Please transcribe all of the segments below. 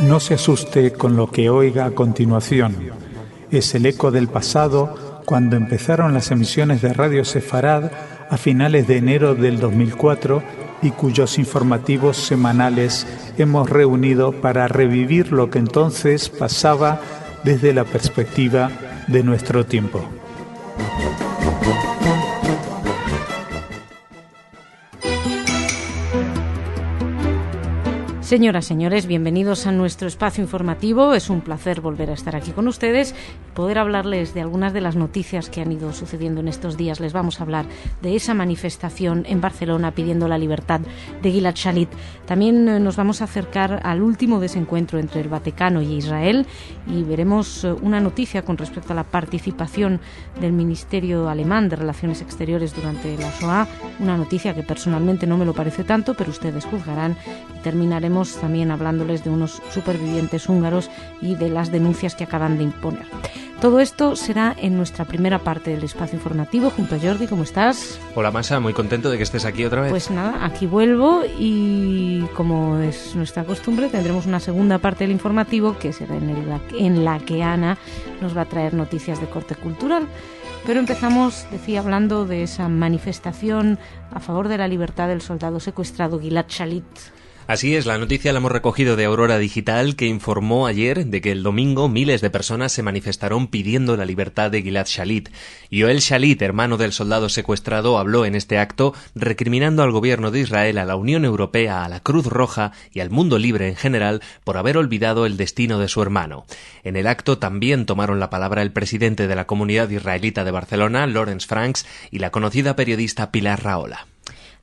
No se asuste con lo que oiga a continuación. Es el eco del pasado cuando empezaron las emisiones de Radio Sefarad a finales de enero del 2004 y cuyos informativos semanales hemos reunido para revivir lo que entonces pasaba desde la perspectiva de nuestro tiempo. Señoras, señores, bienvenidos a nuestro espacio informativo. Es un placer volver a estar aquí con ustedes y poder hablarles de algunas de las noticias que han ido sucediendo en estos días. Les vamos a hablar de esa manifestación en Barcelona pidiendo la libertad de Gilad Shalit. También nos vamos a acercar al último desencuentro entre el Vaticano y Israel y veremos una noticia con respecto a la participación del Ministerio Alemán de Relaciones Exteriores durante la Shoah. Una noticia que personalmente no me lo parece tanto, pero ustedes juzgarán. Y terminaremos también hablándoles de unos supervivientes húngaros y de las denuncias que acaban de imponer. Todo esto será en nuestra primera parte del espacio informativo junto a Jordi. ¿Cómo estás? Hola Masa, muy contento de que estés aquí otra vez. Pues nada, aquí vuelvo y como es nuestra costumbre tendremos una segunda parte del informativo que será en la que Ana nos va a traer noticias de corte cultural. Pero empezamos, decía, hablando de esa manifestación a favor de la libertad del soldado secuestrado Gilad Shalit. Así es, la noticia la hemos recogido de Aurora Digital, que informó ayer de que el domingo miles de personas se manifestaron pidiendo la libertad de Gilad Shalit. Yoel Shalit, hermano del soldado secuestrado, habló en este acto recriminando al gobierno de Israel, a la Unión Europea, a la Cruz Roja y al mundo libre en general por haber olvidado el destino de su hermano. En el acto también tomaron la palabra el presidente de la comunidad israelita de Barcelona, Lawrence Franks, y la conocida periodista Pilar Rahola.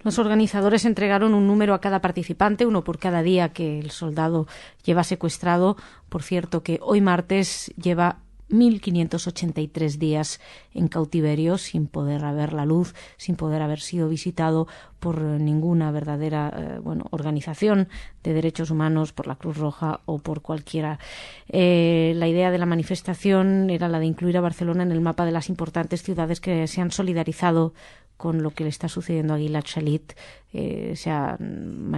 Los organizadores entregaron un número a cada participante, uno por cada día que el soldado lleva secuestrado. Por cierto, que hoy martes lleva 1.583 días en cautiverio sin poder ver la luz, sin poder haber sido visitado por ninguna verdadera organización de derechos humanos, por la Cruz Roja o por cualquiera. La idea de la manifestación era la de incluir a Barcelona en el mapa de las importantes ciudades que se han solidarizado con lo que le está sucediendo a Gilad Shalit. Se han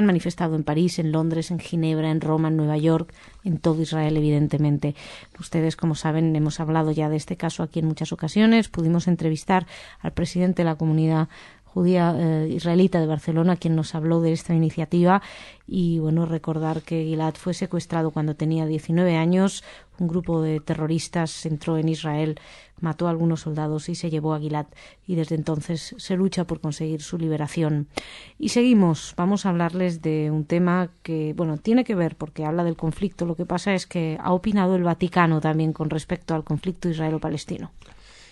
manifestado en París, en Londres, en Ginebra, en Roma, en Nueva York, en todo Israel, evidentemente. Ustedes, como saben, hemos hablado ya de este caso aquí en muchas ocasiones. Pudimos entrevistar al presidente de la comunidad judía israelita de Barcelona, quien nos habló de esta iniciativa, y recordar que Gilad fue secuestrado cuando tenía 19 años. Un grupo de terroristas entró en Israel, mató a algunos soldados y se llevó a Gilad, y desde entonces se lucha por conseguir su liberación. Y seguimos, vamos a hablarles de un tema que, tiene que ver porque habla del conflicto. Lo que pasa es que ha opinado el Vaticano también con respecto al conflicto israelo-palestino.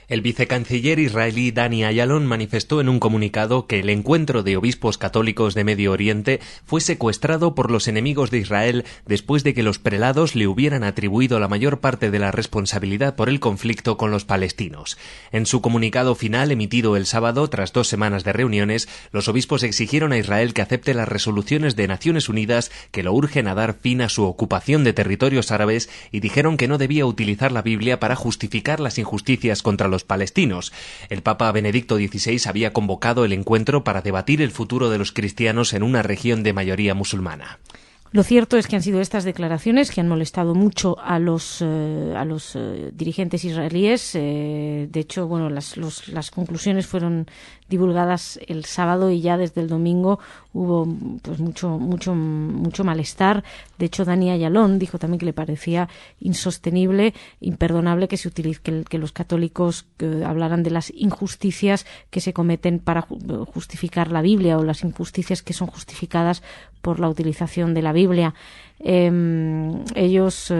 El vicecanciller israelí Dani Ayalon manifestó en un comunicado que el encuentro de obispos católicos de Medio Oriente fue secuestrado por los enemigos de Israel después de que los prelados le hubieran atribuido la mayor parte de la responsabilidad por el conflicto con los palestinos. En su comunicado final emitido el sábado, tras 2 semanas de reuniones, los obispos exigieron a Israel que acepte las resoluciones de Naciones Unidas que lo urgen a dar fin a su ocupación de territorios árabes y dijeron que no debía utilizar la Biblia para justificar las injusticias contra los palestinos. El Papa Benedicto XVI había convocado el encuentro para debatir el futuro de los cristianos en una región de mayoría musulmana. Lo cierto es que han sido estas declaraciones que han molestado mucho a los dirigentes israelíes. De hecho, las conclusiones fueron divulgadas el sábado y ya desde el domingo hubo mucho malestar. De hecho, Dani Ayalon dijo también que le parecía insostenible, imperdonable que los católicos hablaran de las injusticias que se cometen para justificar la Biblia o las injusticias que son justificadas por la utilización de la Biblia. Ellos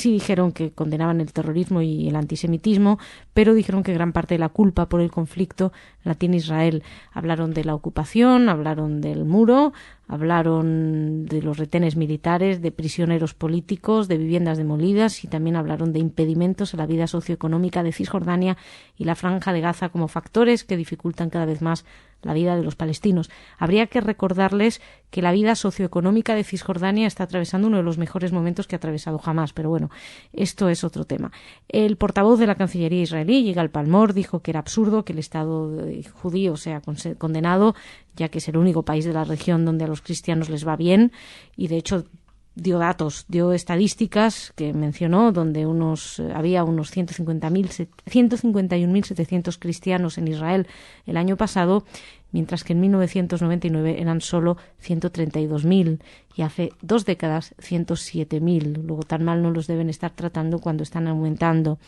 dijeron que condenaban el terrorismo y el antisemitismo, pero dijeron que gran parte de la culpa por el conflicto la tiene Israel. Hablaron de la ocupación, hablaron del muro, hablaron de los retenes militares, de prisioneros políticos, de viviendas demolidas, y también hablaron de impedimentos a la vida socioeconómica de Cisjordania y la Franja de Gaza como factores que dificultan cada vez más la vida de los palestinos. Habría que recordarles que la vida socioeconómica de Cisjordania está atravesando uno de los mejores momentos que ha atravesado jamás, pero esto es otro tema. El portavoz de la Cancillería israelí, Yigal Palmor, dijo que era absurdo que el Estado judío sea condenado, ya que es el único país de la región donde a los cristianos les va bien, y de hecho dio datos, dio estadísticas que mencionó, donde había unos 151.700 cristianos en Israel el año pasado, mientras que en 1999 eran solo 132.000 y hace 2 décadas 107.000. Luego tan mal no los deben estar tratando cuando están aumentando.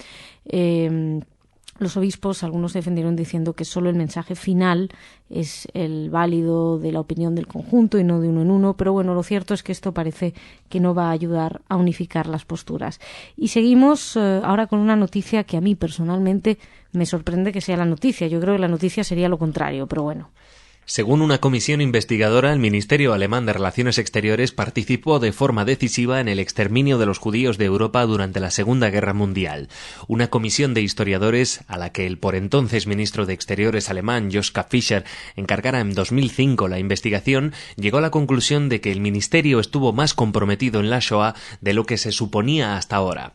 Los obispos, algunos defendieron diciendo que solo el mensaje final es el válido de la opinión del conjunto y no de uno en uno, pero bueno, lo cierto es que esto parece que no va a ayudar a unificar las posturas. Y seguimos ahora con una noticia que a mí personalmente me sorprende que sea la noticia. Yo creo que la noticia sería lo contrario, pero bueno. Según una comisión investigadora, el Ministerio Alemán de Relaciones Exteriores participó de forma decisiva en el exterminio de los judíos de Europa durante la Segunda Guerra Mundial. Una comisión de historiadores, a la que el por entonces ministro de Exteriores alemán, Joschka Fischer, encargara en 2005 la investigación, llegó a la conclusión de que el ministerio estuvo más comprometido en la Shoah de lo que se suponía hasta ahora.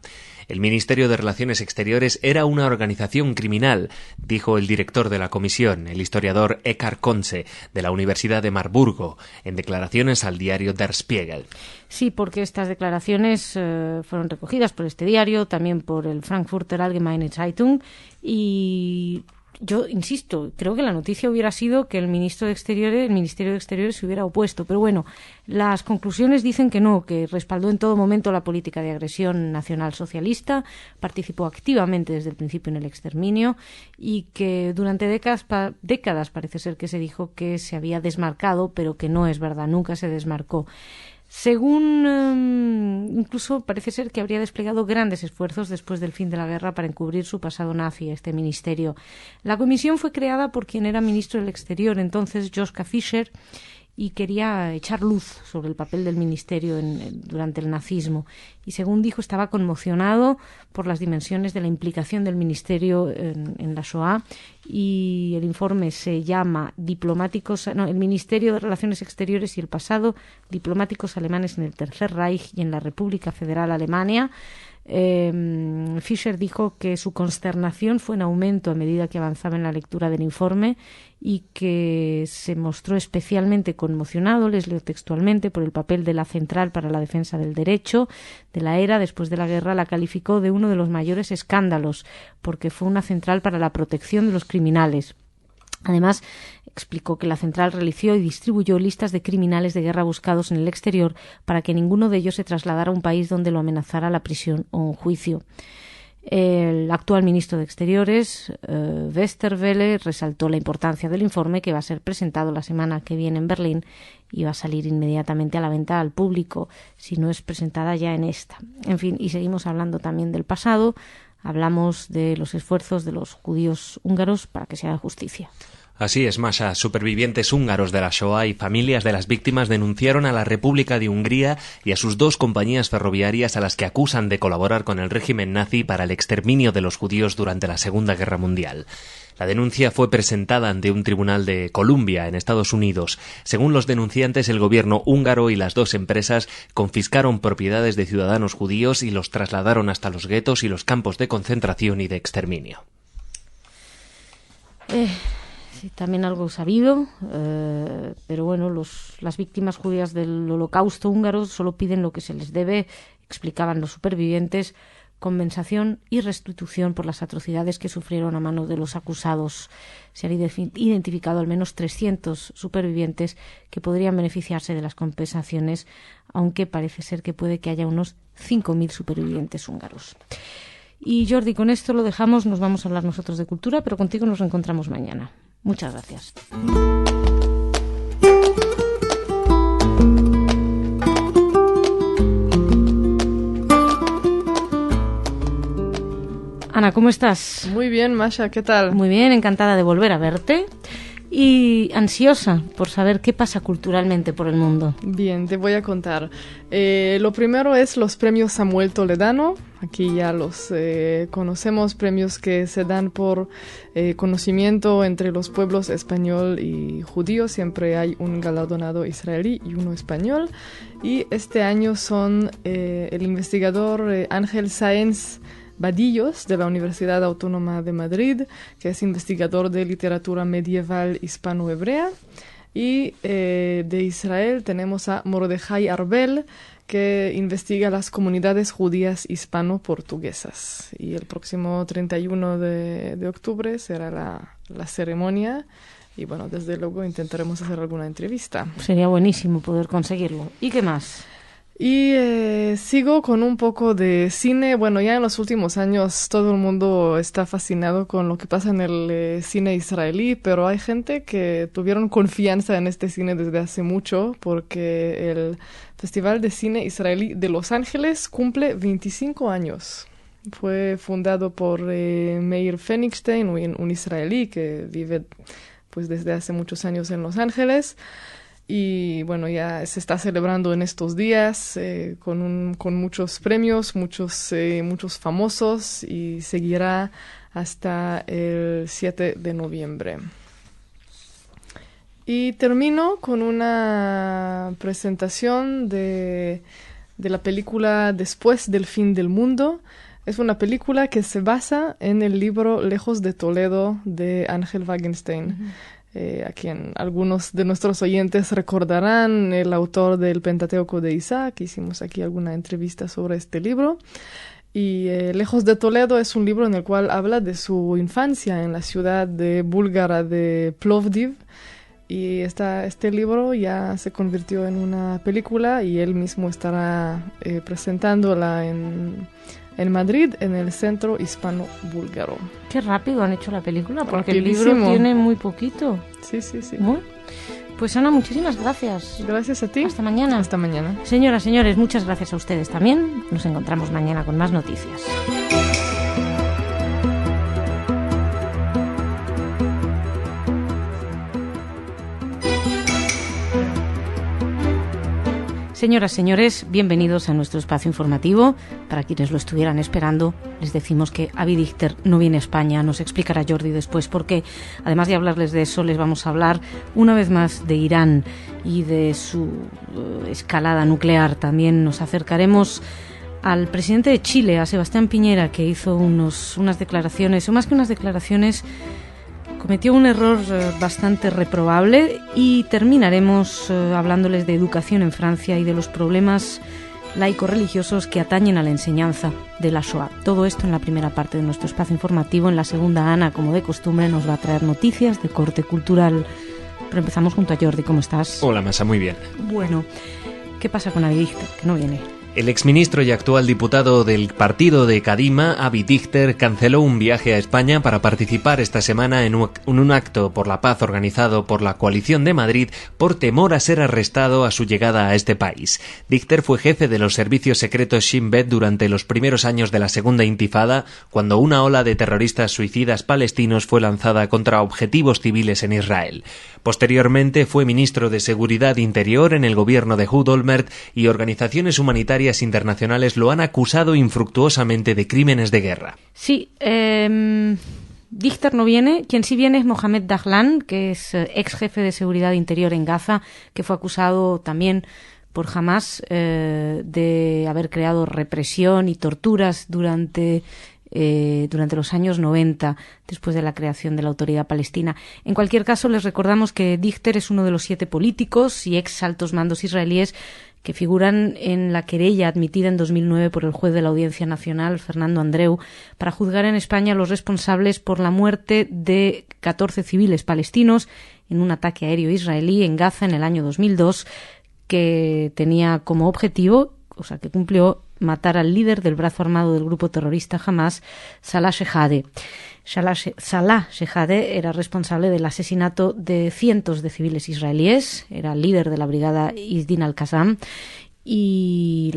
El Ministerio de Relaciones Exteriores era una organización criminal, dijo el director de la comisión, el historiador Eckhard Konze, de la Universidad de Marburgo, en declaraciones al diario Der Spiegel. Sí, porque estas declaraciones fueron recogidas por este diario, también por el Frankfurter Allgemeine Zeitung, y yo insisto, creo que la noticia hubiera sido que el Ministerio de Exteriores se hubiera opuesto, pero bueno, las conclusiones dicen que no, que respaldó en todo momento la política de agresión nacional socialista, participó activamente desde el principio en el exterminio y que durante décadas parece ser que se dijo que se había desmarcado, pero que no es verdad, nunca se desmarcó. Según, incluso parece ser que habría desplegado grandes esfuerzos después del fin de la guerra para encubrir su pasado nazi, este ministerio. La comisión fue creada por quien era ministro del Exterior, entonces Joschka Fischer, y quería echar luz sobre el papel del ministerio durante el nazismo. Y según dijo, estaba conmocionado por las dimensiones de la implicación del ministerio en la Shoah. Y el informe se llama el Ministerio de Relaciones Exteriores y el pasado, diplomáticos alemanes en el Tercer Reich y en la República Federal Alemania. Fischer dijo que su consternación fue en aumento a medida que avanzaba en la lectura del informe y que se mostró especialmente conmocionado, les leo textualmente, por el papel de la Central para la Defensa del Derecho de la ERA después de la guerra. La calificó de uno de los mayores escándalos porque fue una central para la protección de los criminales. Además, explicó que la central realizó y distribuyó listas de criminales de guerra buscados en el exterior para que ninguno de ellos se trasladara a un país donde lo amenazara la prisión o un juicio. El actual ministro de Exteriores, Westerwelle, resaltó la importancia del informe, que va a ser presentado la semana que viene en Berlín y va a salir inmediatamente a la venta al público, si no es presentada ya en esta. En fin, y seguimos hablando también del pasado. Hablamos de los esfuerzos de los judíos húngaros para que se haga justicia. Así es, Masha. Supervivientes húngaros de la Shoah y familias de las víctimas denunciaron a la República de Hungría y a sus 2 compañías ferroviarias a las que acusan de colaborar con el régimen nazi para el exterminio de los judíos durante la Segunda Guerra Mundial. La denuncia fue presentada ante un tribunal de Columbia, en Estados Unidos. Según los denunciantes, el gobierno húngaro y las 2 empresas confiscaron propiedades de ciudadanos judíos y los trasladaron hasta los guetos y los campos de concentración y de exterminio. Sí, también algo sabido, pero bueno, las víctimas judías del Holocausto húngaro solo piden lo que se les debe, explicaban los supervivientes, compensación y restitución por las atrocidades que sufrieron a manos de los acusados. Se han identificado al menos 300 supervivientes que podrían beneficiarse de las compensaciones, aunque parece ser que puede que haya unos 5.000 supervivientes húngaros. Y Jordi, con esto lo dejamos, nos vamos a hablar nosotros de cultura, pero contigo nos reencontramos mañana. Muchas gracias. Ana, ¿cómo estás? Muy bien, Masha, ¿qué tal? Muy bien, encantada de volver a verte y ansiosa por saber qué pasa culturalmente por el mundo. Bien, te voy a contar. Lo primero es los premios Samuel Toledano. Aquí ya los conocemos, premios que se dan por conocimiento entre los pueblos español y judío. Siempre hay un galardonado israelí y uno español. Y este año son el investigador Ángel Sáenz Badillos, de la Universidad Autónoma de Madrid, que es investigador de literatura medieval hispano-hebrea. Y de Israel tenemos a Mordejai Arbel, que investiga las comunidades judías hispano-portuguesas. Y el próximo 31 de octubre será la ceremonia. Y bueno, desde luego intentaremos hacer alguna entrevista. Sería buenísimo poder conseguirlo. ¿Y qué más? Y sigo con un poco de cine. Bueno, ya en los últimos años todo el mundo está fascinado con lo que pasa en el cine israelí, pero hay gente que tuvieron confianza en este cine desde hace mucho, porque el Festival de Cine Israelí de Los Ángeles cumple 25 años. Fue fundado por Meir Feinstein, un israelí que vive pues desde hace muchos años en Los Ángeles. Y bueno, ya se está celebrando en estos días con muchos premios, muchos famosos, y seguirá hasta el 7 de noviembre. Y termino con una presentación de la película Después del fin del mundo. Es una película que se basa en el libro Lejos de Toledo de Ángel Wagenstein. A quien algunos de nuestros oyentes recordarán, el autor del Pentateuco de Isaac. Hicimos aquí alguna entrevista sobre este libro. Y Lejos de Toledo es un libro en el cual habla de su infancia en la ciudad búlgara de Plovdiv. Y este libro ya se convirtió en una película y él mismo estará presentándola en Madrid, en el Centro Hispano-Búlgaro. Qué rápido han hecho la película, porque rapidísimo. El libro tiene muy poquito. Sí, sí, sí. Bueno, pues Ana, muchísimas gracias. Gracias a ti. Hasta mañana. Hasta mañana. Señoras, señores, muchas gracias a ustedes también. Nos encontramos mañana con más noticias. Señoras, señores, bienvenidos a nuestro espacio informativo. Para quienes lo estuvieran esperando, les decimos que Avi Dichter no viene a España. Nos explicará Jordi después, porque además de hablarles de eso, les vamos a hablar una vez más de Irán y de su escalada nuclear. También nos acercaremos al presidente de Chile, a Sebastián Piñera, que hizo unas declaraciones, o más que unas declaraciones, cometió un error bastante reprobable, y terminaremos hablándoles de educación en Francia y de los problemas laico-religiosos que atañen a la enseñanza de la Shoah. Todo esto en la primera parte de nuestro espacio informativo. En la segunda, Ana, como de costumbre, nos va a traer noticias de corte cultural. Pero empezamos junto a Jordi. ¿Cómo estás? Hola, Masa, muy bien. Bueno, ¿qué pasa con Avi Dichter, que no viene? El exministro y actual diputado del partido de Kadima, Avi Dichter, canceló un viaje a España para participar esta semana en un acto por la paz organizado por la Coalición de Madrid por temor a ser arrestado a su llegada a este país. Dichter fue jefe de los servicios secretos Shin Bet durante los primeros años de la Segunda Intifada, cuando una ola de terroristas suicidas palestinos fue lanzada contra objetivos civiles en Israel. Posteriormente fue ministro de Seguridad Interior en el gobierno de Ehud Olmert, y organizaciones humanitarias internacionales lo han acusado infructuosamente de crímenes de guerra. Sí, Dichter no viene. Quien sí viene es Mohamed Dahlan, que es ex jefe de Seguridad Interior en Gaza, que fue acusado también por Hamás de haber creado represión y torturas durante los años 90, después de la creación de la Autoridad Palestina. En cualquier caso, les recordamos que Dichter es uno de los 7 políticos y ex altos mandos israelíes que figuran en la querella admitida en 2009 por el juez de la Audiencia Nacional, Fernando Andreu, para juzgar en España a los responsables por la muerte de 14 civiles palestinos en un ataque aéreo israelí en Gaza en el año 2002, que tenía como objetivo, o sea, que cumplió, matar al líder del brazo armado del grupo terrorista Hamás, Salah Shehadeh. Salah Shehadeh era responsable del asesinato de cientos de civiles israelíes, era líder de la brigada Izdin al-Qassam, y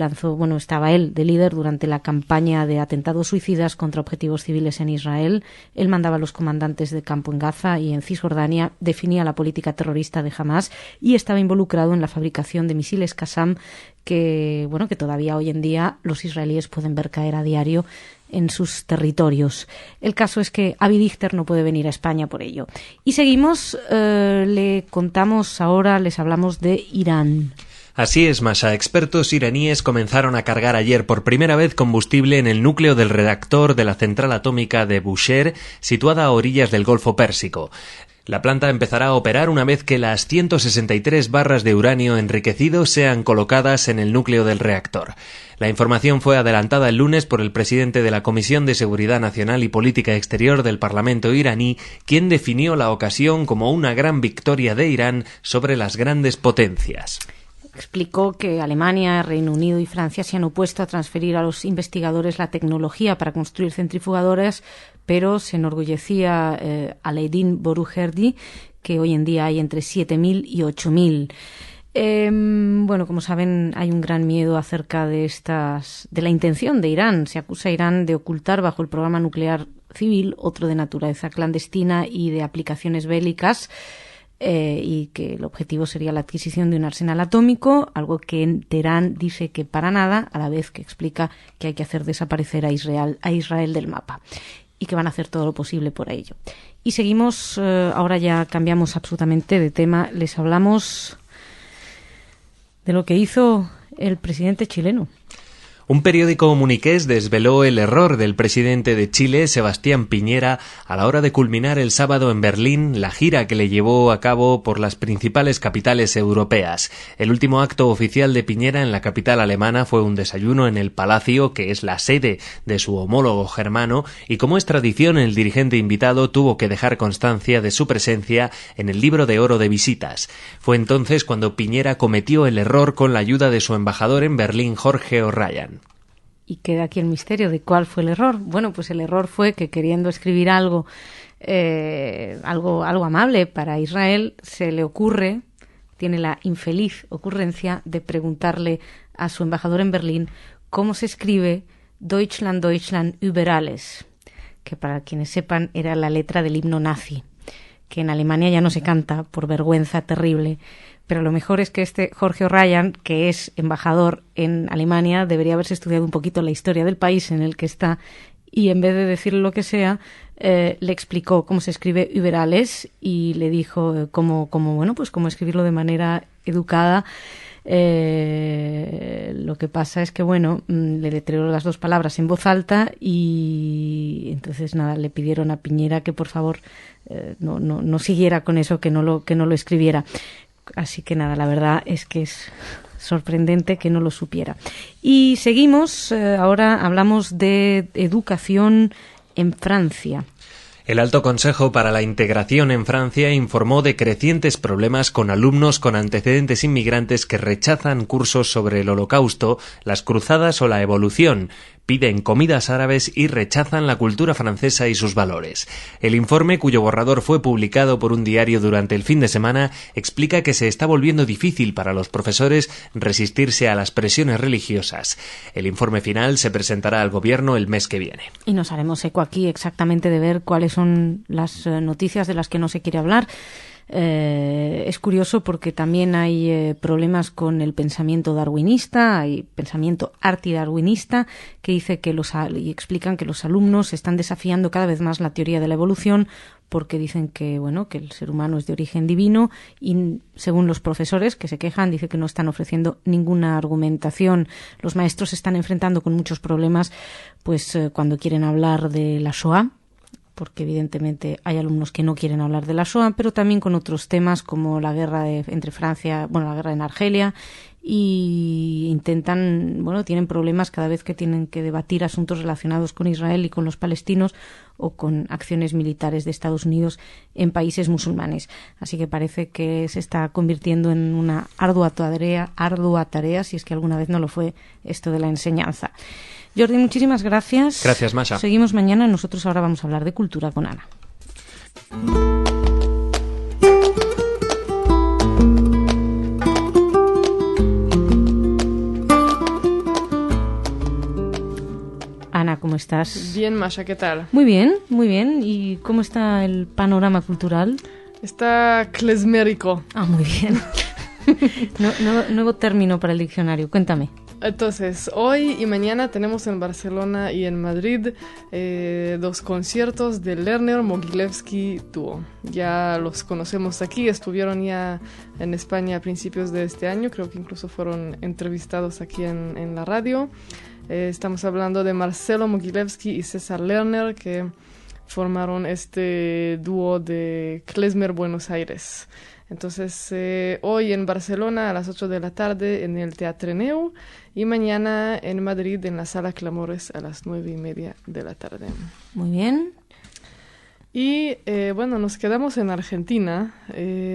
estaba él de líder durante la campaña de atentados suicidas contra objetivos civiles en Israel. Él mandaba a los comandantes de campo en Gaza y en Cisjordania, definía la política terrorista de Hamás y estaba involucrado en la fabricación de misiles Qassam que todavía hoy en día los israelíes pueden ver caer a diario en sus territorios. El caso es que Avi Dichter no puede venir a España por ello. Y seguimos, les hablamos de Irán. Así es, Masha. Expertos iraníes comenzaron a cargar ayer por primera vez combustible en el núcleo del reactor de la central atómica de Bushehr, situada a orillas del Golfo Pérsico. La planta empezará a operar una vez que las 163 barras de uranio enriquecido sean colocadas en el núcleo del reactor. La información fue adelantada el lunes por el presidente de la Comisión de Seguridad Nacional y Política Exterior del Parlamento iraní, quien definió la ocasión como una gran victoria de Irán sobre las grandes potencias. Explicó que Alemania, Reino Unido y Francia se han opuesto a transferir a los investigadores la tecnología para construir centrifugadoras, pero se enorgullecía Alaeddin Borujerdi que hoy en día hay entre 7.000 y 8.000. Bueno, como saben, hay un gran miedo acerca de la intención de Irán. Se acusa a Irán de ocultar bajo el programa nuclear civil otro de naturaleza clandestina y de aplicaciones bélicas. Y que el objetivo sería la adquisición de un arsenal atómico, algo que Teherán dice que para nada, a la vez que explica que hay que hacer desaparecer a Israel del mapa y que van a hacer todo lo posible por ello. Y seguimos, ahora ya cambiamos absolutamente de tema, les hablamos de lo que hizo el presidente chileno. Un periódico muniqués desveló el error del presidente de Chile, Sebastián Piñera, a la hora de culminar el sábado en Berlín la gira que le llevó a cabo por las principales capitales europeas. El último acto oficial de Piñera en la capital alemana fue un desayuno en el Palacio, que es la sede de su homólogo germano, y como es tradición, el dirigente invitado tuvo que dejar constancia de su presencia en el libro de oro de visitas. Fue entonces cuando Piñera cometió el error con la ayuda de su embajador en Berlín, Jorge O'Ryan. Y queda aquí el misterio de cuál fue el error. Bueno, pues el error fue que queriendo escribir algo amable para Israel, se le ocurre, tiene la infeliz ocurrencia de preguntarle a su embajador en Berlín cómo se escribe Deutschland, Deutschland über alles, que para quienes sepan era la letra del himno nazi, que en Alemania ya no se canta por vergüenza terrible. Pero lo mejor es que Jorge O'Ryan, que es embajador en Alemania, debería haberse estudiado un poquito la historia del país en el que está y en vez de decirle lo que sea, le explicó cómo se escribe über alles y le dijo cómo escribirlo de manera educada. Lo que pasa es que, le deterioró las dos palabras en voz alta y entonces le pidieron a Piñera que por favor no siguiera con eso, que no lo escribiera. Así que la verdad es que es sorprendente que no lo supiera. Y seguimos, ahora hablamos de educación en Francia. El Alto Consejo para la Integración en Francia informó de crecientes problemas con alumnos con antecedentes inmigrantes que rechazan cursos sobre el Holocausto, las cruzadas o la evolución, piden comidas árabes y rechazan la cultura francesa y sus valores. El informe, cuyo borrador fue publicado por un diario durante el fin de semana, explica que se está volviendo difícil para los profesores resistirse a las presiones religiosas. El informe final se presentará al gobierno el mes que viene. Y nos haremos eco aquí exactamente de ver cuáles son las noticias de las que no se quiere hablar. Es curioso porque también hay problemas con el pensamiento darwinista, hay pensamiento antidarwinista que dice y explican que los alumnos están desafiando cada vez más la teoría de la evolución porque dicen que el ser humano es de origen divino y según los profesores que se quejan dice que no están ofreciendo ninguna argumentación. Los maestros se están enfrentando con muchos problemas cuando quieren hablar de la Shoah, porque evidentemente hay alumnos que no quieren hablar de la Shoah, pero también con otros temas como la guerra entre Francia, la guerra en Argelia, y tienen problemas cada vez que tienen que debatir asuntos relacionados con Israel y con los palestinos o con acciones militares de Estados Unidos en países musulmanes. Así que parece que se está convirtiendo en una ardua tarea, si es que alguna vez no lo fue, esto de la enseñanza. Jordi, muchísimas gracias. Gracias, Masha. Seguimos mañana. Nosotros ahora vamos a hablar de cultura con Ana. Ana, ¿cómo estás? Bien, Masha, ¿qué tal? Muy bien, muy bien. ¿Y cómo está el panorama cultural? Está klezmérico. Ah, muy bien. Nuevo término para el diccionario. Cuéntame. Entonces, hoy y mañana tenemos en Barcelona y en Madrid 2 conciertos de Lerner Mogilevsky Duo. Ya los conocemos aquí, estuvieron ya en España a principios de este año, creo que incluso fueron entrevistados aquí en la radio. Estamos hablando de Marcelo Mogilevsky y César Lerner, que formaron este dúo de Klezmer Buenos Aires. Entonces, hoy en Barcelona a las 8 de la tarde en el Teatreneu y mañana en Madrid en la Sala Clamores a las 9:30 de la tarde. Muy bien. Y bueno, nos quedamos en Argentina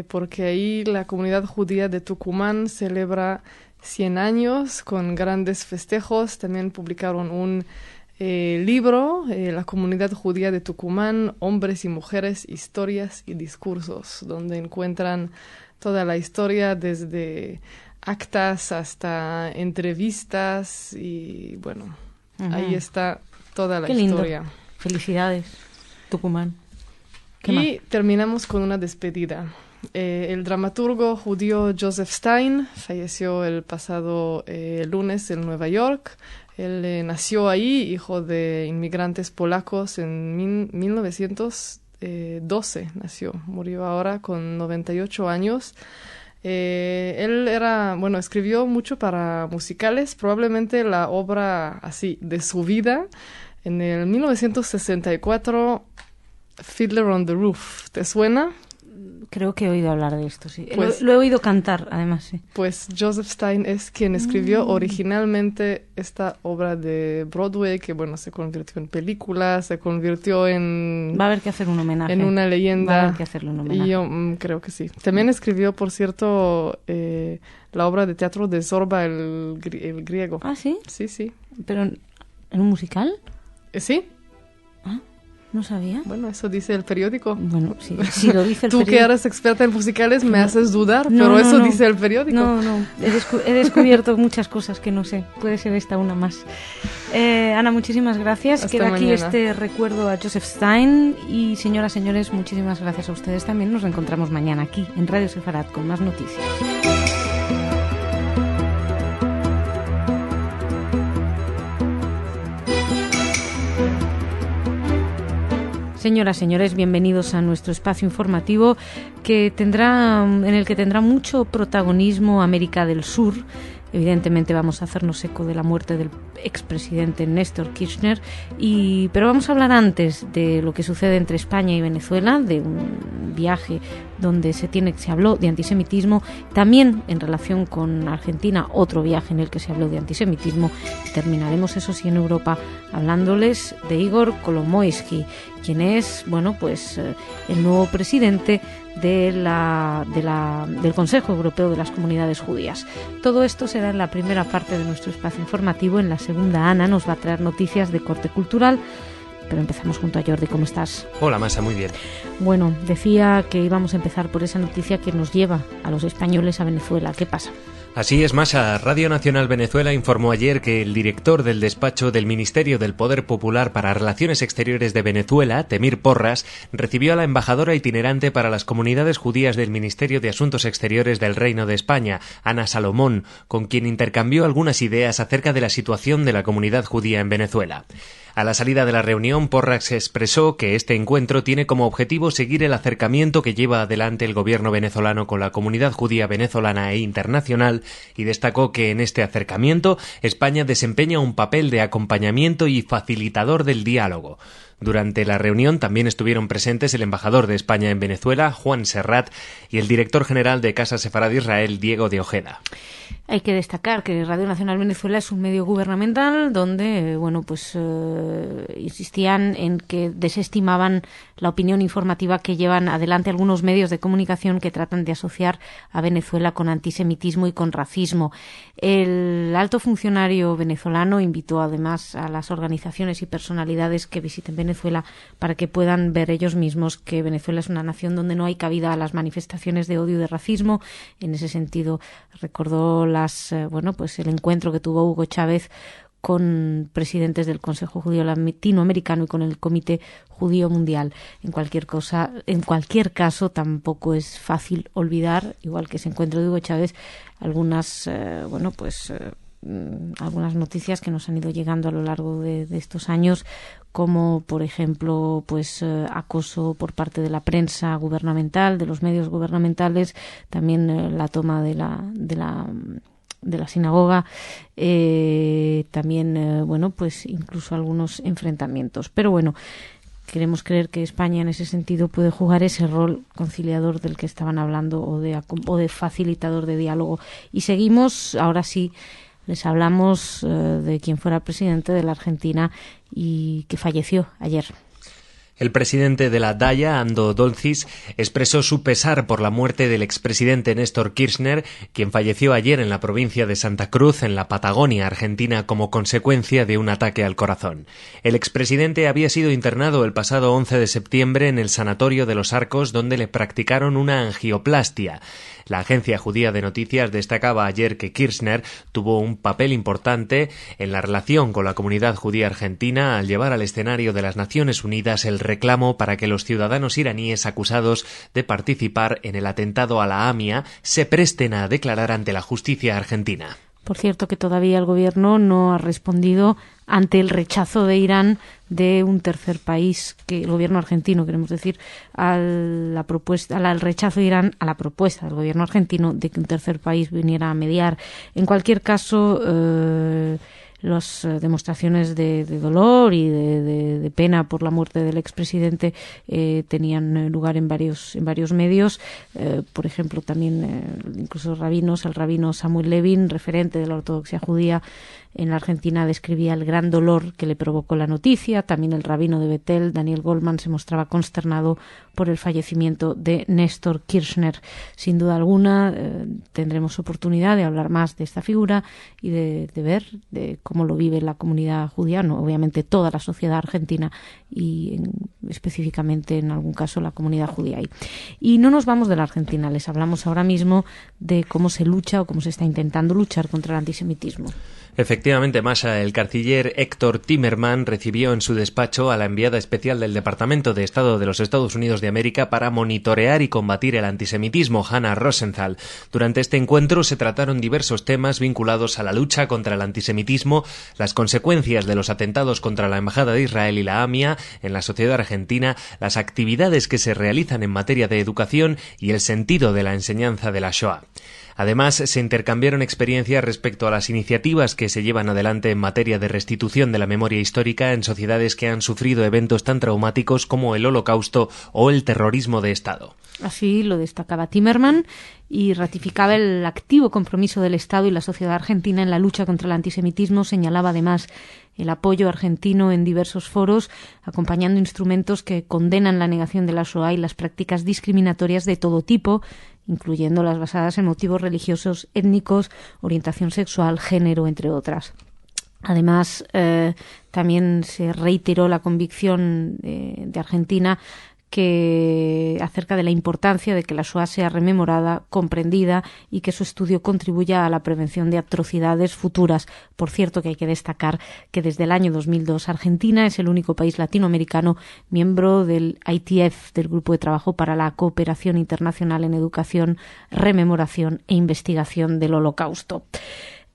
porque ahí la comunidad judía de Tucumán celebra 100 años con grandes festejos. También publicaron un libro, La comunidad judía de Tucumán, hombres y mujeres, historias y discursos, donde encuentran toda la historia desde actas hasta entrevistas y bueno, ahí está toda la historia. Lindo. Felicidades, Tucumán. Y terminamos con una despedida. El dramaturgo judío Joseph Stein falleció el pasado lunes en Nueva York. Él nació ahí, hijo de inmigrantes polacos en 1912 nació. Murió ahora con 98 años. Él escribió mucho para musicales, probablemente la obra así de su vida. En el 1964, Fiddler on the Roof. ¿Te suena? Creo que he oído hablar de esto, sí. Pues, lo he oído cantar, además, sí. Pues Joseph Stein es quien escribió originalmente esta obra de Broadway, que bueno, se convirtió en película, se convirtió en... Va a haber que hacer un homenaje. En una leyenda. Va a haber que hacerle un homenaje. Y yo creo que sí. También escribió, por cierto, la obra de teatro de Zorba, el griego. ¿Ah, sí? Sí, sí. ¿Pero en un musical? Sí. Ah, no sabía. Bueno, eso dice el periódico. Bueno, sí, si lo dice el Tú periódico. que eres experta en musicales me haces dudar, No, pero no, eso no. dice el periódico. No, he descubierto muchas cosas que no sé. Puede ser esta una más. Ana, muchísimas gracias. Hasta Queda aquí mañana. este recuerdo a Joseph Stein. Y señoras, señores, muchísimas gracias a ustedes también. Nos reencontramos mañana aquí en Radio Sefarad con más noticias. Señoras, señores, bienvenidos a nuestro espacio informativo en el que tendrá mucho protagonismo América del Sur. Evidentemente vamos a hacernos eco de la muerte del expresidente Néstor Kirchner, pero vamos a hablar antes de lo que sucede entre España y Venezuela, de un viaje donde se habló de antisemitismo, también en relación con Argentina, otro viaje en el que se habló de antisemitismo. Terminaremos, eso sí, en Europa, hablándoles de Igor Kolomoisky, quien es, el nuevo presidente del Consejo Europeo de las Comunidades Judías. Todo esto será en la primera parte de nuestro espacio informativo. En la segunda, Ana nos va a traer noticias de corte cultural. Pero empezamos junto a Jordi. ¿Cómo estás? Hola, Masa, muy bien. Bueno, decía que íbamos a empezar por esa noticia que nos lleva a los españoles a Venezuela. ¿Qué pasa? Así es, Masa. Radio Nacional Venezuela informó ayer que el director del despacho del Ministerio del Poder Popular para Relaciones Exteriores de Venezuela, Temir Porras, recibió a la embajadora itinerante para las comunidades judías del Ministerio de Asuntos Exteriores del Reino de España, Ana Salomón, con quien intercambió algunas ideas acerca de la situación de la comunidad judía en Venezuela. A la salida de la reunión, Porras expresó que este encuentro tiene como objetivo seguir el acercamiento que lleva adelante el gobierno venezolano con la comunidad judía venezolana e internacional, y destacó que en este acercamiento España desempeña un papel de acompañamiento y facilitador del diálogo. Durante la reunión también estuvieron presentes el embajador de España en Venezuela, Juan Serrat, y el director general de Casa Sefarad Israel, Diego de Ojeda. Hay que destacar que Radio Nacional Venezuela es un medio gubernamental donde, insistían en que desestimaban la opinión informativa que llevan adelante algunos medios de comunicación que tratan de asociar a Venezuela con antisemitismo y con racismo. El alto funcionario venezolano invitó además a las organizaciones y personalidades que visiten Venezuela para que puedan ver ellos mismos que Venezuela es una nación donde no hay cabida a las manifestaciones de odio y de racismo. En ese sentido, recordó el encuentro que tuvo Hugo Chávez con presidentes del Consejo Judío Latinoamericano y con el Comité Judío Mundial. En cualquier caso, tampoco es fácil olvidar, igual que ese encuentro de Hugo Chávez, algunas noticias que nos han ido llegando a lo largo de estos años, como por ejemplo acoso por parte de la prensa gubernamental, de los medios gubernamentales, también la toma de la sinagoga, también incluso algunos enfrentamientos. Pero bueno, queremos creer que España en ese sentido puede jugar ese rol conciliador del que estaban hablando o de facilitador de diálogo. Y seguimos, ahora sí, les hablamos de quien fuera presidente de la Argentina y que falleció ayer. El presidente de la DAIA, Ando Dolcis, expresó su pesar por la muerte del expresidente Néstor Kirchner, quien falleció ayer en la provincia de Santa Cruz, en la Patagonia argentina, como consecuencia de un ataque al corazón. El expresidente había sido internado el pasado 11 de septiembre en el Sanatorio de los Arcos, donde le practicaron una angioplastia. La agencia judía de noticias destacaba ayer que Kirchner tuvo un papel importante en la relación con la comunidad judía argentina al llevar al escenario de las Naciones Unidas el reclamo para que los ciudadanos iraníes acusados de participar en el atentado a la AMIA se presten a declarar ante la justicia argentina. Por cierto, que todavía el gobierno no ha respondido ante el rechazo de Irán de un tercer país, que el gobierno argentino, queremos decir, al rechazo de Irán a la propuesta del gobierno argentino de que un tercer país viniera a mediar. En cualquier caso, las demostraciones de dolor y de pena por la muerte del expresidente tenían lugar en varios medios. Por ejemplo, también incluso el rabino Samuel Levin, referente de la ortodoxia judía en la Argentina, describía el gran dolor que le provocó la noticia. También el rabino de Betel, Daniel Goldman, se mostraba consternado por el fallecimiento de Néstor Kirchner. Sin duda alguna, tendremos oportunidad de hablar más de esta figura y de ver de cómo lo vive la comunidad judía, no, obviamente toda la sociedad argentina y específicamente en algún caso la comunidad judía ahí. Y no nos vamos de la Argentina, les hablamos ahora mismo de cómo se lucha o cómo se está intentando luchar contra el antisemitismo. Efectivamente, Masha, el canciller Héctor Timerman recibió en su despacho a la enviada especial del Departamento de Estado de los Estados Unidos de América para monitorear y combatir el antisemitismo, Hannah Rosenthal. Durante este encuentro se trataron diversos temas vinculados a la lucha contra el antisemitismo, las consecuencias de los atentados contra la Embajada de Israel y la AMIA en la sociedad argentina, las actividades que se realizan en materia de educación y el sentido de la enseñanza de la Shoah. Además, se intercambiaron experiencias respecto a las iniciativas que se llevan adelante en materia de restitución de la memoria histórica en sociedades que han sufrido eventos tan traumáticos como el Holocausto o el terrorismo de Estado. Así lo destacaba Timerman y ratificaba el activo compromiso del Estado y la sociedad argentina en la lucha contra el antisemitismo. Señalaba además el apoyo argentino en diversos foros, acompañando instrumentos que condenan la negación de la Shoah y las prácticas discriminatorias de todo tipo, incluyendo las basadas en motivos religiosos, étnicos, orientación sexual, género, entre otras. Además, también se reiteró la convicción de Argentina acerca de la importancia de que la Shoah sea rememorada, comprendida y que su estudio contribuya a la prevención de atrocidades futuras. Por cierto, que hay que destacar que desde el año 2002 Argentina es el único país latinoamericano miembro del ITF, del Grupo de Trabajo para la Cooperación Internacional en Educación, Rememoración e Investigación del Holocausto.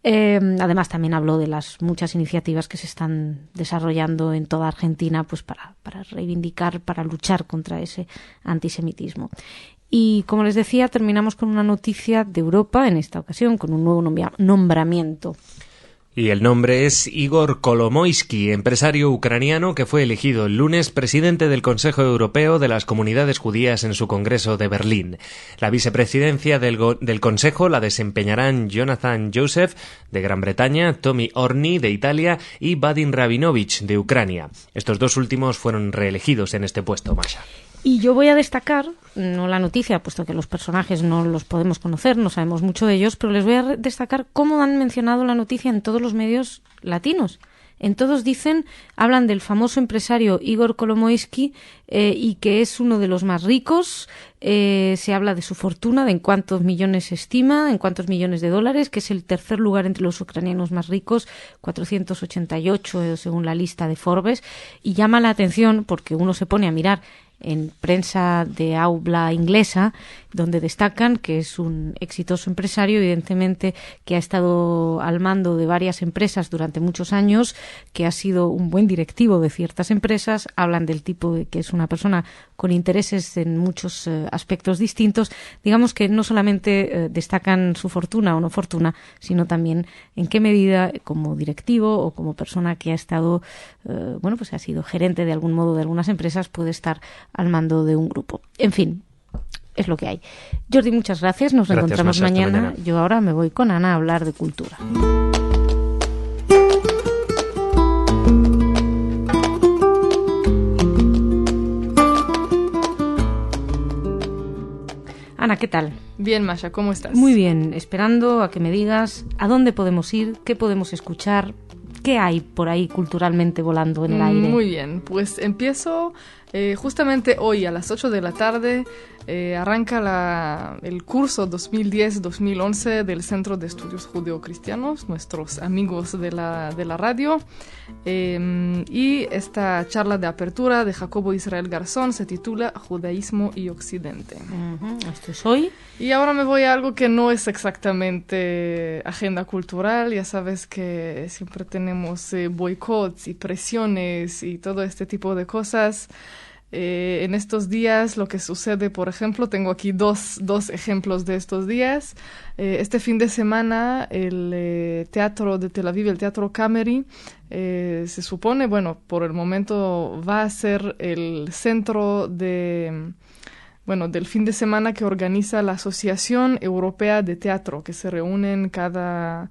Además, también habló de las muchas iniciativas que se están desarrollando en toda Argentina pues para reivindicar, para luchar contra ese antisemitismo. Y, como les decía, terminamos con una noticia de Europa, en esta ocasión con un nuevo nombramiento. Y el nombre es Igor Kolomoisky, empresario ucraniano que fue elegido el lunes presidente del Consejo Europeo de las Comunidades Judías en su Congreso de Berlín. La vicepresidencia del Consejo la desempeñarán Jonathan Joseph, de Gran Bretaña, Tommy Orny, de Italia, y Vadim Rabinovich, de Ucrania. Estos dos últimos fueron reelegidos en este puesto, Masha. Y yo voy a destacar, no la noticia, puesto que los personajes no los podemos conocer, no sabemos mucho de ellos, pero les voy a destacar cómo han mencionado la noticia en todos los medios latinos. En todos hablan del famoso empresario Igor Kolomoisky y que es uno de los más ricos. Se habla de su fortuna, de en cuántos millones se estima, en cuántos millones de dólares, que es el tercer lugar entre los ucranianos más ricos, 488 según la lista de Forbes. Y llama la atención porque uno se pone a mirar en prensa de habla inglesa, donde destacan que es un exitoso empresario, evidentemente, que ha estado al mando de varias empresas durante muchos años, que ha sido un buen directivo de ciertas empresas. Hablan del tipo de que es una persona con intereses en muchos aspectos distintos. Digamos que no solamente destacan su fortuna o no fortuna, sino también en qué medida, como directivo o como persona que ha estado, pues ha sido gerente de algún modo de algunas empresas, puede estar al mando de un grupo. En fin, es lo que hay. Jordi, muchas gracias. Nos reencontramos mañana. Yo ahora me voy con Ana a hablar de cultura. Ana, ¿qué tal? Bien, Masha, ¿cómo estás? Muy bien, esperando a que me digas a dónde podemos ir, qué podemos escuchar, qué hay por ahí culturalmente volando en el aire. Muy bien, pues empiezo justamente hoy a las 8 de la tarde. Arranca el curso 2010-2011 del Centro de Estudios Judeocristianos, nuestros amigos de la radio. Y esta charla de apertura de Jacobo Israel Garzón se titula Judaísmo y Occidente. Esto es hoy. Y ahora me voy a algo que no es exactamente agenda cultural. Ya sabes que siempre tenemos boicots y presiones y todo este tipo de cosas. En estos días lo que sucede, por ejemplo, tengo aquí dos ejemplos de estos días. Este fin de semana el teatro de Tel Aviv, el Teatro Cameri, se supone, por el momento va a ser el centro del fin de semana que organiza la Asociación Europea de Teatro, que se reúnen cada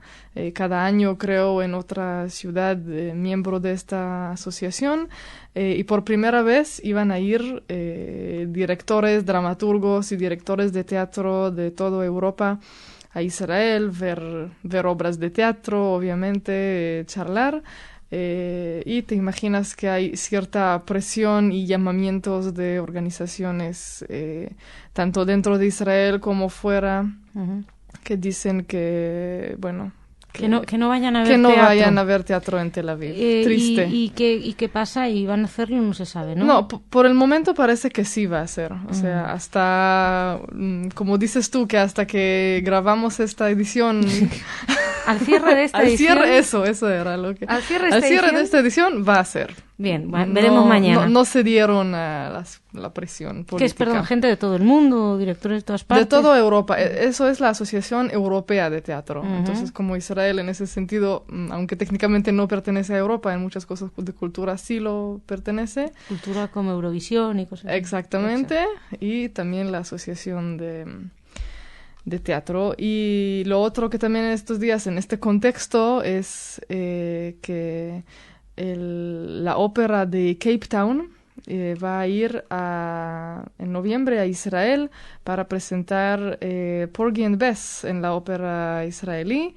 año, creo, en otra ciudad miembro de esta asociación. Y por primera vez iban a ir directores, dramaturgos y directores de teatro de toda Europa a Israel, ver obras de teatro, obviamente, charlar. Y te imaginas que hay cierta presión y llamamientos de organizaciones, tanto dentro de Israel como fuera, que dicen que no vayan a ver teatro en Tel Aviv. Triste. ¿Y qué pasa? ¿Y van a hacerlo? No se sabe, ¿no? No, por el momento parece que sí va a ser. O sea, hasta, como dices tú, que hasta que grabamos esta edición... Al cierre de esta edición... Eso era lo que... Al cierre de esta edición va a ser. Bien, veremos mañana. No se dieron a la presión política. ¿Qué es, perdón, gente de todo el mundo, directores de todas partes? De toda Europa. Eso es la Asociación Europea de Teatro. Entonces, como Israel en ese sentido, aunque técnicamente no pertenece a Europa, en muchas cosas de cultura sí lo pertenece. Cultura como Eurovisión y cosas así. Exactamente. Y también la Asociación de Teatro. Y lo otro que también en estos días, en este contexto, es que la ópera de Cape Town va a ir en noviembre a Israel para presentar Porgy and Bess en la ópera israelí.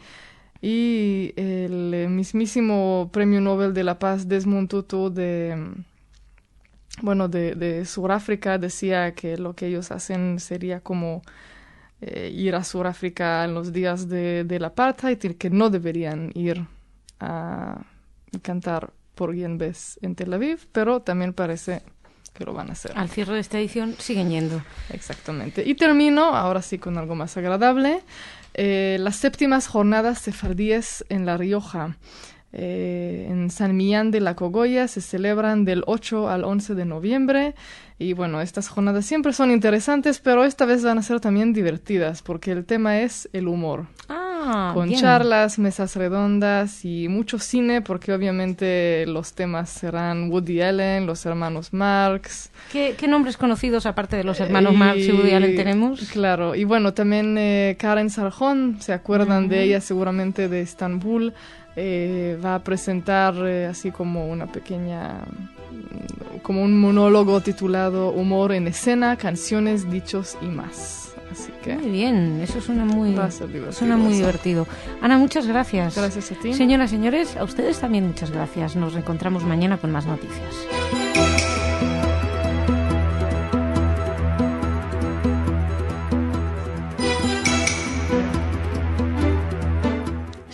Y el mismísimo Premio Nobel de la Paz Desmond Tutu de Sudáfrica decía que lo que ellos hacen sería como ir a Sudáfrica en los días del apartheid y que no deberían ir a cantar Porgy and Bess en Tel Aviv, pero también parece que lo van a hacer. Al cierre de esta edición siguen yendo. Exactamente. Y termino, ahora sí, con algo más agradable. Las séptimas jornadas sefardíes en La Rioja. En San Millán de la Cogolla se celebran del 8 al 11 de noviembre. Y estas jornadas siempre son interesantes, pero esta vez van a ser también divertidas, porque el tema es el humor. Con bien. Charlas, mesas redondas y mucho cine, porque obviamente los temas serán Woody Allen, los hermanos Marx. ¿Qué nombres conocidos, aparte de los hermanos Marx y Woody Allen, tenemos? Claro, y también Karen Sarjón, ¿se acuerdan de ella seguramente de Estambul? Va a presentar así como una pequeña... como un monólogo titulado Humor en escena, canciones, dichos y más. Así que muy bien, eso suena muy divertido. Ana, muchas gracias. Gracias a ti. Señoras, señores, a ustedes también muchas gracias. Nos reencontramos mañana con más noticias.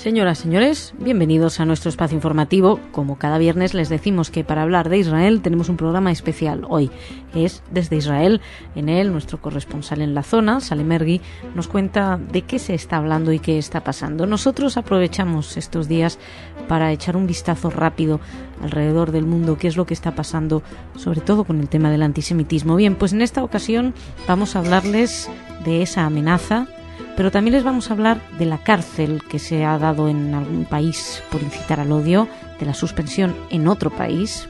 Señoras, señores, bienvenidos a nuestro espacio informativo. Como cada viernes les decimos que para hablar de Israel tenemos un programa especial. Hoy es Desde Israel. En él, nuestro corresponsal en la zona, Salem Ergi, nos cuenta de qué se está hablando y qué está pasando. Nosotros aprovechamos estos días para echar un vistazo rápido alrededor del mundo, qué es lo que está pasando, sobre todo con el tema del antisemitismo. Bien, pues en esta ocasión vamos a hablarles de esa amenaza, pero también les vamos a hablar de la cárcel que se ha dado en algún país por incitar al odio, de la suspensión en otro país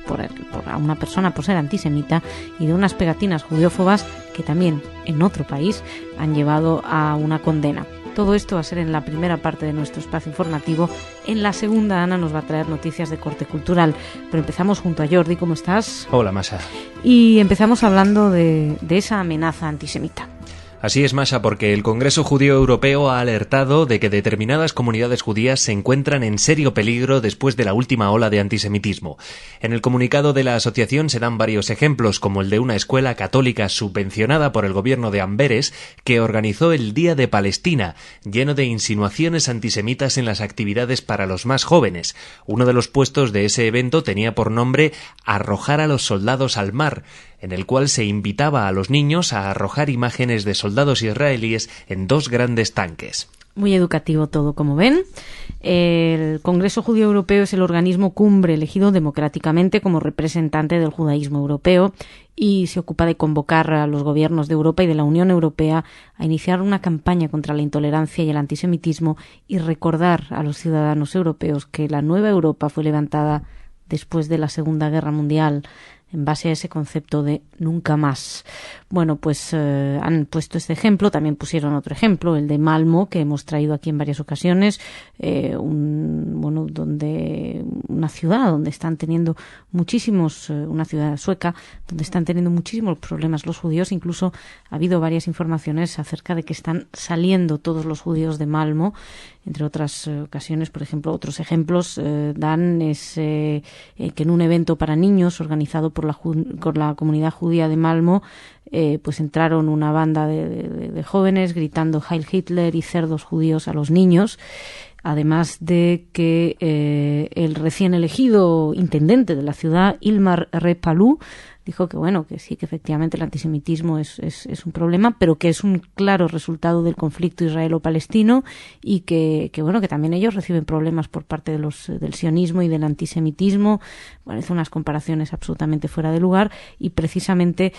a una persona por ser antisemita y de unas pegatinas judeófobas que también en otro país han llevado a una condena. Todo esto va a ser en la primera parte de nuestro espacio informativo. En la segunda, Ana nos va a traer noticias de corte cultural. Pero empezamos junto a Jordi. ¿Cómo estás? Hola, Masha. Y empezamos hablando de esa amenaza antisemita. Así es, Masha, porque el Congreso Judío Europeo ha alertado de que determinadas comunidades judías se encuentran en serio peligro después de la última ola de antisemitismo. En el comunicado de la asociación se dan varios ejemplos, como el de una escuela católica subvencionada por el gobierno de Amberes que organizó el Día de Palestina, lleno de insinuaciones antisemitas en las actividades para los más jóvenes. Uno de los puestos de ese evento tenía por nombre Arrojar a los soldados al mar, en el cual se invitaba a los niños a arrojar imágenes de soldados israelíes en dos grandes tanques. Muy educativo todo, como ven. El Congreso Judío Europeo es el organismo cumbre elegido democráticamente como representante del judaísmo europeo y se ocupa de convocar a los gobiernos de Europa y de la Unión Europea a iniciar una campaña contra la intolerancia y el antisemitismo y recordar a los ciudadanos europeos que la nueva Europa fue levantada después de la Segunda Guerra Mundial en base a ese concepto de nunca más. Bueno, pues han puesto este ejemplo, también pusieron otro ejemplo, el de Malmö, que hemos traído aquí en varias ocasiones, una ciudad donde están teniendo muchísimos, una ciudad sueca, donde están teniendo muchísimos problemas los judíos. Incluso ha habido varias informaciones acerca de que están saliendo todos los judíos de Malmö. Entre otras ocasiones, por ejemplo, otros ejemplos dan que en un evento para niños organizado por la comunidad judía de Malmö, pues entraron una banda de jóvenes gritando Heil Hitler y cerdos judíos a los niños, además de que el recién elegido intendente de la ciudad, Ilmar Reepalu, dijo que bueno, que sí, que efectivamente el antisemitismo es un problema, pero que es un claro resultado del conflicto israelo-palestino y que bueno, que también ellos reciben problemas por parte del sionismo y del antisemitismo. Bueno, hizo unas comparaciones absolutamente fuera de lugar y precisamente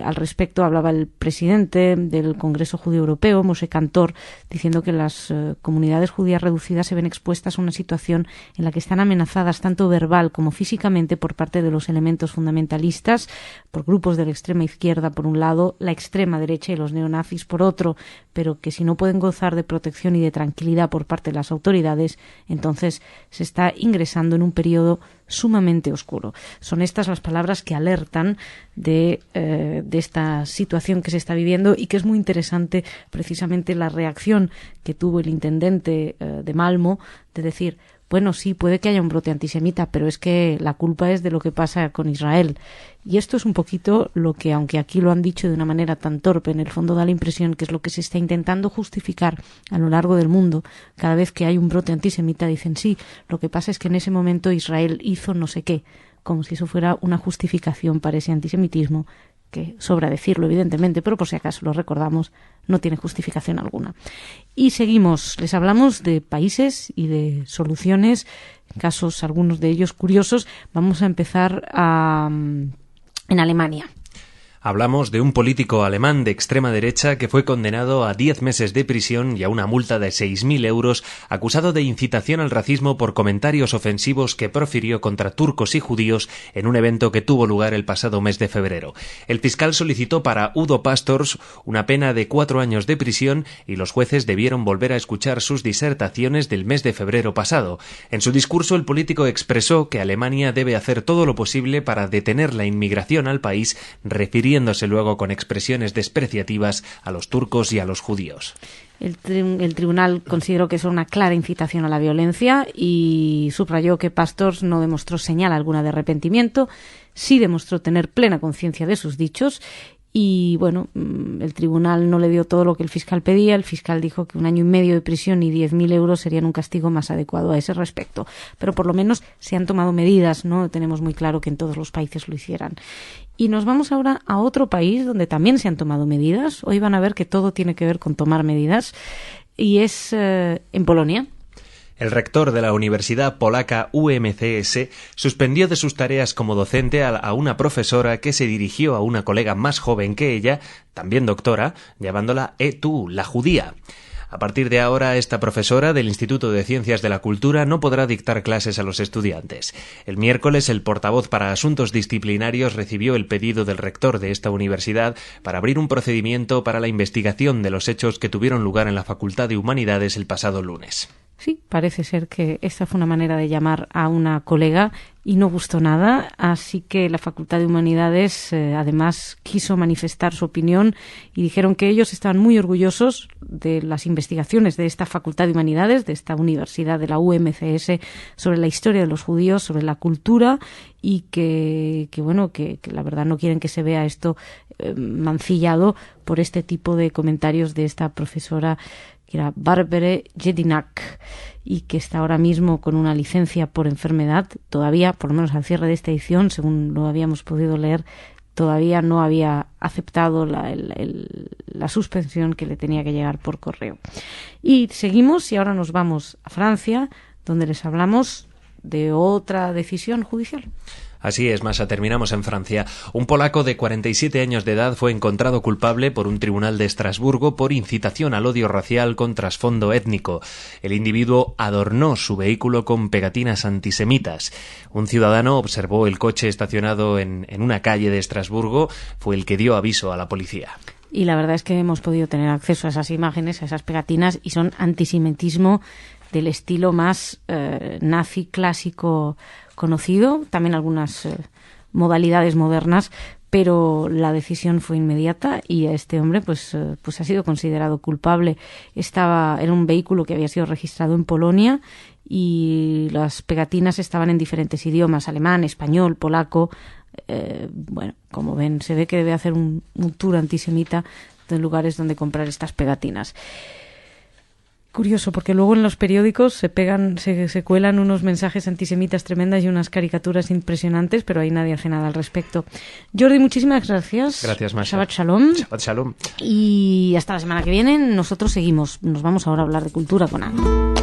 al respecto hablaba el presidente del Congreso Judío Europeo, Moshe Kantor, diciendo que las comunidades judías reducidas se ven expuestas a una situación en la que están amenazadas tanto verbal como físicamente por parte de los elementos fundamentalistas, por grupos de la extrema izquierda por un lado, la extrema derecha y los neonazis por otro, pero que si no pueden gozar de protección y de tranquilidad por parte de las autoridades, entonces se está ingresando en un periodo sumamente oscuro. Son estas las palabras que alertan de esta situación que se está viviendo y que es muy interesante precisamente la reacción que tuvo el intendente de Malmö de decir, bueno, sí, puede que haya un brote antisemita, pero es que la culpa es de lo que pasa con Israel. Y esto es un poquito lo que, aunque aquí lo han dicho de una manera tan torpe, en el fondo da la impresión que es lo que se está intentando justificar a lo largo del mundo. Cada vez que hay un brote antisemita dicen, sí, lo que pasa es que en ese momento Israel hizo no sé qué, como si eso fuera una justificación para ese antisemitismo, que sobra decirlo evidentemente, pero por si acaso lo recordamos, no tiene justificación alguna. Y seguimos, les hablamos de países y de soluciones, casos algunos de ellos curiosos. Vamos a empezar en Alemania. Hablamos de un político alemán de extrema derecha que fue condenado a 10 meses de prisión y a una multa de 6.000 euros acusado de incitación al racismo por comentarios ofensivos que profirió contra turcos y judíos en un evento que tuvo lugar el pasado mes de febrero. El fiscal solicitó para Udo Pastors una pena de 4 años de prisión y los jueces debieron volver a escuchar sus disertaciones del mes de febrero pasado. En su discurso, el político expresó que Alemania debe hacer todo lo posible para detener la inmigración al país, refiriéndose luego con expresiones despreciativas a los turcos y a los judíos. El tribunal consideró que es una clara incitación a la violencia y subrayó que Pastors no demostró señal alguna de arrepentimiento, sí demostró tener plena conciencia de sus dichos Y bueno, el tribunal no le dio todo lo que el fiscal pedía. El fiscal dijo que 1 año y medio de prisión y 10.000 euros serían un castigo más adecuado a ese respecto. Pero por lo menos se han tomado medidas, ¿no? Tenemos muy claro que en todos los países lo hicieran. Y nos vamos ahora a otro país donde también se han tomado medidas. Hoy van a ver que todo tiene que ver con tomar medidas. Y es en Polonia. El rector de la Universidad Polaca UMCS suspendió de sus tareas como docente a una profesora que se dirigió a una colega más joven que ella, también doctora, llamándola tú, la judía. A partir de ahora, esta profesora del Instituto de Ciencias de la Cultura no podrá dictar clases a los estudiantes. El miércoles, el portavoz para asuntos disciplinarios recibió el pedido del rector de esta universidad para abrir un procedimiento para la investigación de los hechos que tuvieron lugar en la Facultad de Humanidades el pasado lunes. Sí, parece ser que esta fue una manera de llamar a una colega y no gustó nada, así que la Facultad de Humanidades además quiso manifestar su opinión y dijeron que ellos estaban muy orgullosos de las investigaciones de esta Facultad de Humanidades, de esta universidad de la UMCS, sobre la historia de los judíos, sobre la cultura y que la verdad no quieren que se vea esto mancillado por este tipo de comentarios de esta profesora que era Barbara Jedinak y que está ahora mismo con una licencia por enfermedad. Todavía, por lo menos al cierre de esta edición, según lo habíamos podido leer, todavía no había aceptado la suspensión que le tenía que llegar por correo. Y seguimos y ahora nos vamos a Francia, donde les hablamos de otra decisión judicial. Así es, Masha, terminamos en Francia. Un polaco de 47 años de edad fue encontrado culpable por un tribunal de Estrasburgo por incitación al odio racial con trasfondo étnico. El individuo adornó su vehículo con pegatinas antisemitas. Un ciudadano observó el coche estacionado en una calle de Estrasburgo, fue el que dio aviso a la policía. Y la verdad es que hemos podido tener acceso a esas imágenes, a esas pegatinas, y son antisemitismo del estilo más nazi clásico conocido, también algunas modalidades modernas, pero la decisión fue inmediata y este hombre pues ha sido considerado culpable. Era un vehículo que había sido registrado en Polonia y las pegatinas estaban en diferentes idiomas: alemán, español, polaco. Como ven, se ve que debe hacer un tour antisemita de lugares donde comprar estas pegatinas. Curioso, porque luego en los periódicos se cuelan unos mensajes antisemitas tremendas y unas caricaturas impresionantes, pero ahí nadie hace nada al respecto. Jordi, muchísimas gracias. Gracias, Masha. Shabbat Shalom. Shabbat Shalom. Y hasta la semana que viene. Nosotros seguimos. Nos vamos ahora a hablar de cultura con Ana.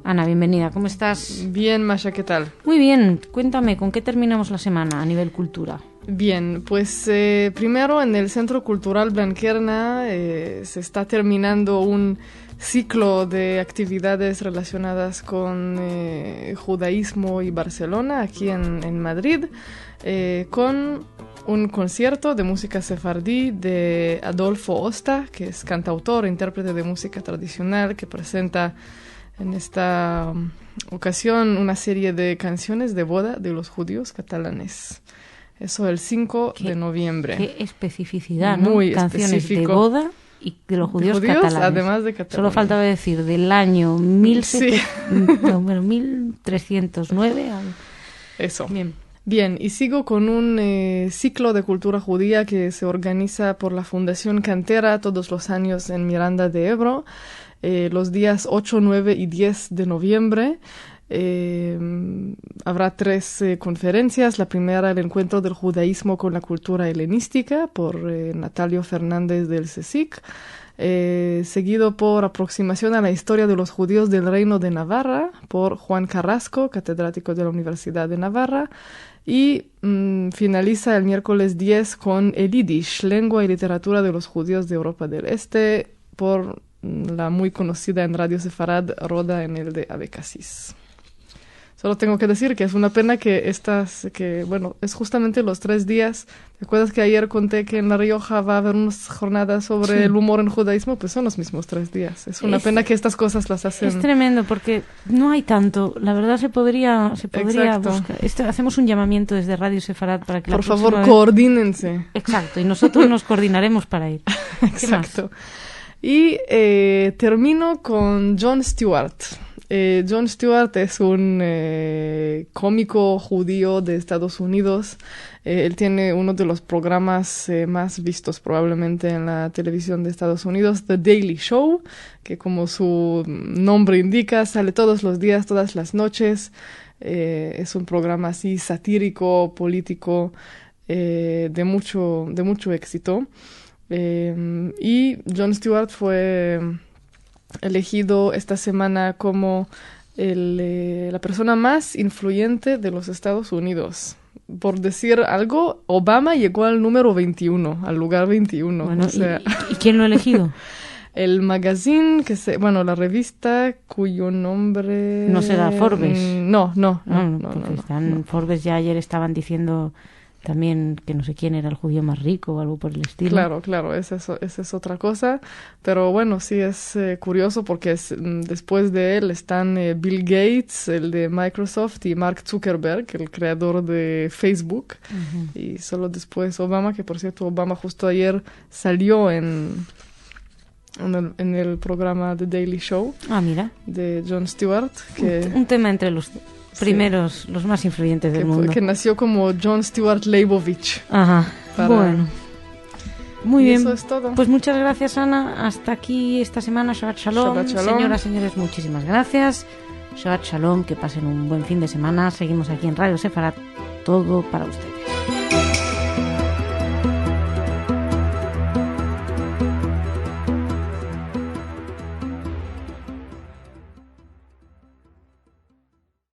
Ana, bienvenida. ¿Cómo estás? Bien, Masha, ¿qué tal? Muy bien. Cuéntame, ¿con qué terminamos la semana a nivel cultura? Bien, pues primero en el Centro Cultural Blanquerna se está terminando un ciclo de actividades relacionadas con judaísmo y Barcelona, aquí en Madrid, con un concierto de música sefardí de Adolfo Osta, que es cantautor e intérprete de música tradicional, que presenta en esta ocasión una serie de canciones de boda de los judíos catalanes. Eso el 5 de noviembre. Qué especificidad, ¿no? Muy canciones específico. de boda y de los judíos catalanes. Además de catalanes. Solo faltaba decir del año 1309. Eso. Bien. Bien, y sigo con un ciclo de cultura judía que se organiza por la Fundación Cantera todos los años en Miranda de Ebro. Los días 8, 9 y 10 de noviembre habrá 3 conferencias. La primera, el encuentro del judaísmo con la cultura helenística, por Natalio Fernández del CSIC, seguido por aproximación a la historia de los judíos del Reino de Navarra, por Juan Carrasco, catedrático de la Universidad de Navarra, y finaliza el miércoles 10 con el Yiddish, lengua y literatura de los judíos de Europa del Este, por la muy conocida en Radio Sefarad, Roda en el de Abecassis. Solo tengo que decir que es una pena que es justamente los 3 días. ¿Te acuerdas que ayer conté que en La Rioja va a haber unas jornadas sobre el humor en judaísmo? Pues son los mismos 3 días. Es una pena que estas cosas las hacen. Es tremendo porque no hay tanto. La verdad se podría buscar. Hacemos un llamamiento desde Radio Sefarad para que por favor coordínense. Exacto, y nosotros nos coordinaremos para ir. Exacto. Y termino con Jon Stewart. Jon Stewart es un cómico judío de Estados Unidos. Él tiene uno de los programas más vistos probablemente en la televisión de Estados Unidos, The Daily Show, que como su nombre indica, sale todos los días, todas las noches. Es un programa así satírico, político, de mucho éxito. Y Jon Stewart fue elegido esta semana como la persona más influyente de los Estados Unidos. Por decir algo, Obama llegó al número 21, al lugar 21. Bueno, o sea, ¿y quién lo ha elegido? El magazine, la revista cuyo nombre... ¿No será Forbes? No. Forbes ya ayer estaban diciendo también que no sé quién era el judío más rico o algo por el estilo. Claro, esa es otra cosa. Pero bueno, sí es curioso porque después de él están Bill Gates, el de Microsoft, y Mark Zuckerberg, el creador de Facebook. Uh-huh. Y solo después Obama, que por cierto Obama justo ayer salió en el programa The Daily Show. Mira. De Jon Stewart. Un tema entre los primeros, los más influyentes del mundo. Que nació como Jon Stewart Leibovich. Ajá. Bueno. Muy bien. Eso es todo. Pues muchas gracias, Ana. Hasta aquí esta semana. Shabbat Shalom. Shabbat Shalom. Señoras, señores, muchísimas gracias. Shabbat Shalom. Que pasen un buen fin de semana. Seguimos aquí en Radio Sefarad. Todo para ustedes.